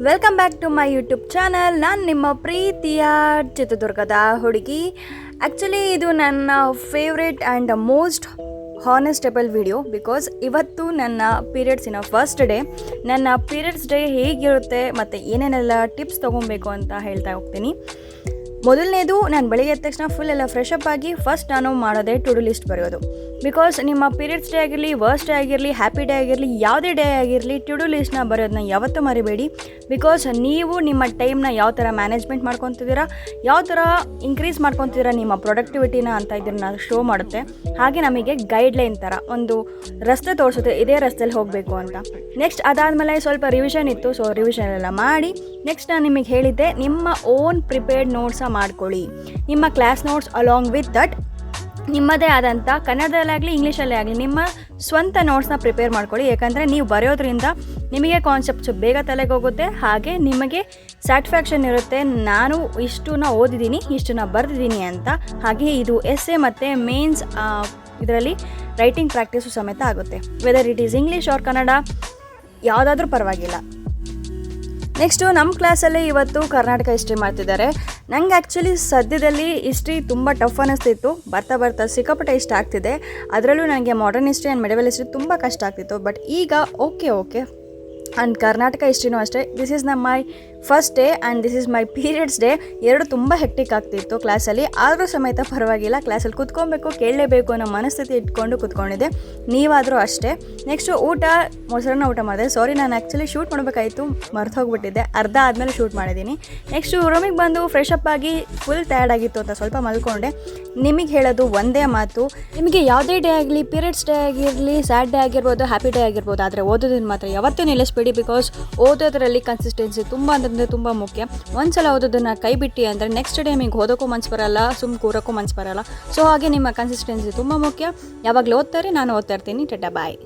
Welcome back to my YouTube channel. ನಾನು ನಿಮ್ಮ ಪ್ರೀತಿಯ ಚಿತ್ರದುರ್ಗದ ಹುಡುಗಿ. ಆ್ಯಕ್ಚುಲಿ ಇದು ನನ್ನ favourite and most honestable video because ಇವತ್ತು ನನ್ನ ಪೀರಿಯಡ್ಸಿನ ಫಸ್ಟ್ ಡೇ. ನನ್ನ ಪೀರಿಯಡ್ಸ್ ಡೇ ಹೇಗಿರುತ್ತೆ ಮತ್ತು ಏನೇನೆಲ್ಲ ಟಿಪ್ಸ್ ತೊಗೊಬೇಕು ಅಂತ ಹೇಳ್ತಾ ಹೋಗ್ತೀನಿ. ಮೊದಲನೇದು, ನಾನು ಬೆಳಿಗ್ಗೆ ಎದ್ದ ತಕ್ಷಣ ಫುಲ್ ಎಲ್ಲ ಫ್ರೆಶ್ ಅಪ್ ಆಗಿ ಫಸ್ಟ್ ನಾನು ಮಾಡೋದೇ ಟು ಡು ಲಿಸ್ಟ್ ಬರೆಯೋದು. ಬಿಕಾಸ್ ನಿಮ್ಮ ಪೀರಿಯಡ್ಸ್ ಡೇ ಆಗಿರಲಿ, ವರ್ಸ್ಟ್ ಡೇ ಆಗಿರಲಿ, ಹ್ಯಾಪಿ ಡೇ ಆಗಿರಲಿ, ಯಾವುದೇ ಡೇ ಆಗಿರಲಿ, ಟು ಡು ಲಿಸ್ಟ್ನ ಬರೆಯೋದನ್ನ ಯಾವತ್ತೂ ಮರಿಬೇಡಿ. ಬಿಕಾಸ್ ನೀವು ನಿಮ್ಮ ಟೈಮ್ನ ಯಾವ ಥರ ಮ್ಯಾನೇಜ್ಮೆಂಟ್ ಮಾಡ್ಕೊತಿದ್ದೀರಾ, ಯಾವ ಥರ ಇನ್ಕ್ರೀಸ್ ಮಾಡ್ಕೊತಿದ್ದೀರಾ ನಿಮ್ಮ ಪ್ರೊಡಕ್ಟಿವಿಟಿನ ಅಂತ ಇದನ್ನು ಶೋ ಮಾಡುತ್ತೆ. ಹಾಗೆ ನಮಗೆ ಗೈಡ್ಲೈನ್ ಥರ ಒಂದು ರಸ್ತೆ ತೋರಿಸುತ್ತೆ, ಇದೇ ರಸ್ತೆಯಲ್ಲಿ ಹೋಗಬೇಕು ಅಂತ. ನೆಕ್ಸ್ಟ್ ಅದಾದಮೇಲೆ ಸ್ವಲ್ಪ ರಿವಿಷನ್ ಇತ್ತು, ಸೊ ರಿವಿಷನ್ ಎಲ್ಲ ಮಾಡಿ ನೆಕ್ಸ್ಟ್ ನಾನು ನಿಮಗೆ ಹೇಳಿದ್ದೆ, ನಿಮ್ಮ ಓನ್ ಪ್ರಿಪೇರ್ಡ್ ನೋಟ್ಸ ಮಾಡ್ಕೊಳ್ಳಿ. ನಿಮ್ಮ class notes along with that ನಿಮ್ಮದೇ ಆದಂಥ ಕನ್ನಡದಲ್ಲಾಗಲಿ ಇಂಗ್ಲೀಷಲ್ಲೇ ಆಗಲಿ ನಿಮ್ಮ ಸ್ವಂತ ನೋಟ್ಸ್ನ ಪ್ರಿಪೇರ್ ಮಾಡ್ಕೊಳ್ಳಿ. ಯಾಕಂದರೆ ನೀವು ಬರೆಯೋದ್ರಿಂದ ನಿಮಗೆ ಕಾನ್ಸೆಪ್ಟ್ಸು ಬೇಗ ತಲೆಗೆ ಹೋಗುತ್ತೆ, ಹಾಗೆ ನಿಮಗೆ ಸ್ಯಾಟಿಸ್ಫ್ಯಾಕ್ಷನ್ ಇರುತ್ತೆ, ನಾನು ಇಷ್ಟನ್ನ ಓದಿದ್ದೀನಿ, ಇಷ್ಟನ್ನ ಬರೆದಿದ್ದೀನಿ ಅಂತ. ಹಾಗೆ ಇದು ಎಸ್ಸೆ ಮತ್ತು ಮೇನ್ಸ್ ಇದರಲ್ಲಿ ರೈಟಿಂಗ್ ಪ್ರಾಕ್ಟೀಸು ಸಮೇತ ಆಗುತ್ತೆ. Whether it is English or Kannada, ಯಾವುದಾದ್ರೂ ಪರವಾಗಿಲ್ಲ. ನೆಕ್ಸ್ಟು ನಮ್ಮ ಕ್ಲಾಸಲ್ಲಿ ಇವತ್ತು ಕರ್ನಾಟಕ ಹಿಸ್ಟ್ರಿ ಮಾಡ್ತಿದ್ದಾರೆ. ನಂಗೆ ಆ್ಯಕ್ಚುಲಿ ಸದ್ಯದಲ್ಲಿ ಹಿಸ್ಟ್ರಿ ತುಂಬ ಟಫ್ ಅನ್ನಿಸ್ತಿತ್ತು, ಬರ್ತಾ ಸಿಕ್ಕಾಪಟ್ಟೆ ಇಷ್ಟ ಆಗ್ತಿದೆ. ಅದರಲ್ಲೂ ನನಗೆ modern history and medieval history ತುಂಬ ಕಷ್ಟ ಆಗ್ತಿತ್ತು. ಬಟ್ ಈಗ ಓಕೆ ಆ್ಯಂಡ್ ಕರ್ನಾಟಕ ಹಿಸ್ಟ್ರಿನೂ ಅಷ್ಟೇ. This is my first day and this is my periods day. ಎರಡು ತುಂಬ ಹೆಕ್ಟಿಕ್ ಆಗ್ತಿತ್ತು ಕ್ಲಾಸಲ್ಲಿ, ಆದರೂ ಸಮೇತ ಪರವಾಗಿಲ್ಲ. ಕ್ಲಾಸಲ್ಲಿ ಕೂತ್ಕೊಬೇಕು, ಕೇಳಲೇಬೇಕು ಅನ್ನೋ ಮನಸ್ಥಿತಿ ಇಟ್ಕೊಂಡು ಕೂತ್ಕೊಂಡಿದ್ದೆ. ನೀವಾದರೂ ಅಷ್ಟೇ. ನೆಕ್ಸ್ಟು ಮೊಸರನ್ನ ಊಟ ಮಾಡಿದೆ. ಸಾರಿ, ನಾನು ಆ್ಯಕ್ಚುಲಿ ಶೂಟ್ ಮಾಡಬೇಕಾಯಿತು, ಮರ್ತು ಹೋಗ್ಬಿಟ್ಟಿದ್ದೆ. ಅರ್ಧ ಆದಮೇಲೆ ಶೂಟ್ ಮಾಡಿದ್ದೀನಿ. ನೆಕ್ಸ್ಟು ರೂಮಿಗೆ ಬಂದು ಫ್ರೆಶ್ ಅಪ್ ಆಗಿ ಫುಲ್ ಟಯರ್ಡ್ ಆಗಿತ್ತು ಅಂತ ಸ್ವಲ್ಪ ಮಲ್ಕೊಂಡೆ. ನಿಮಗೆ ಹೇಳೋದು ಒಂದೇ ಮಾತು, ನಿಮಗೆ ಯಾವುದೇ ಡೇ ಆಗಲಿ, ಪೀರಿಯಡ್ಸ್ ಡೇ ಆಗಿರಲಿ, ಸ್ಯಾಡ್ ಡೇ ಆಗಿರ್ಬೋದು, ಹ್ಯಾಪಿ ಡೇ ಆಗಿರ್ಬೋದು, ಆದರೆ ಓದೋದನ್ನು ಮಾತ್ರ ಯಾವತ್ತೂ ನಿಲ್ಲಿಸ್ಬೇಡಿ. ಬಿಕಾಸ್ ಓದೋದ್ರಲ್ಲಿ ಕನ್ಸಿಸ್ಟೆನ್ಸಿ ತುಂಬ ಮುಖ್ಯ. ಒಂದ್ಸಲ ಓದೋದನ್ನು ಕೈ ಬಿಟ್ಟು ಅಂದರೆ ನೆಕ್ಸ್ಟ್ ಟೈಮಿಗೆ ಓದೋಕ್ಕೂ ಮನ್ಸು ಬರಲ್ಲ, ಸುಮ್ಮನೆ ಕೂರೋಕ್ಕೂ ಮನ್ಸು ಬರಲ್ಲ. ಸೊ ಹಾಗೆ ನಿಮ್ಮ ಕನ್ಸಿಸ್ಟೆನ್ಸಿ ತುಂಬ ಮುಖ್ಯ. ಯಾವಾಗಲೂ ಓದ್ತಾರೆ, ನಾನು ಓದ್ತಾ ಇರ್ತೀನಿ. ಟಾಟಾ ಬಾಯ್.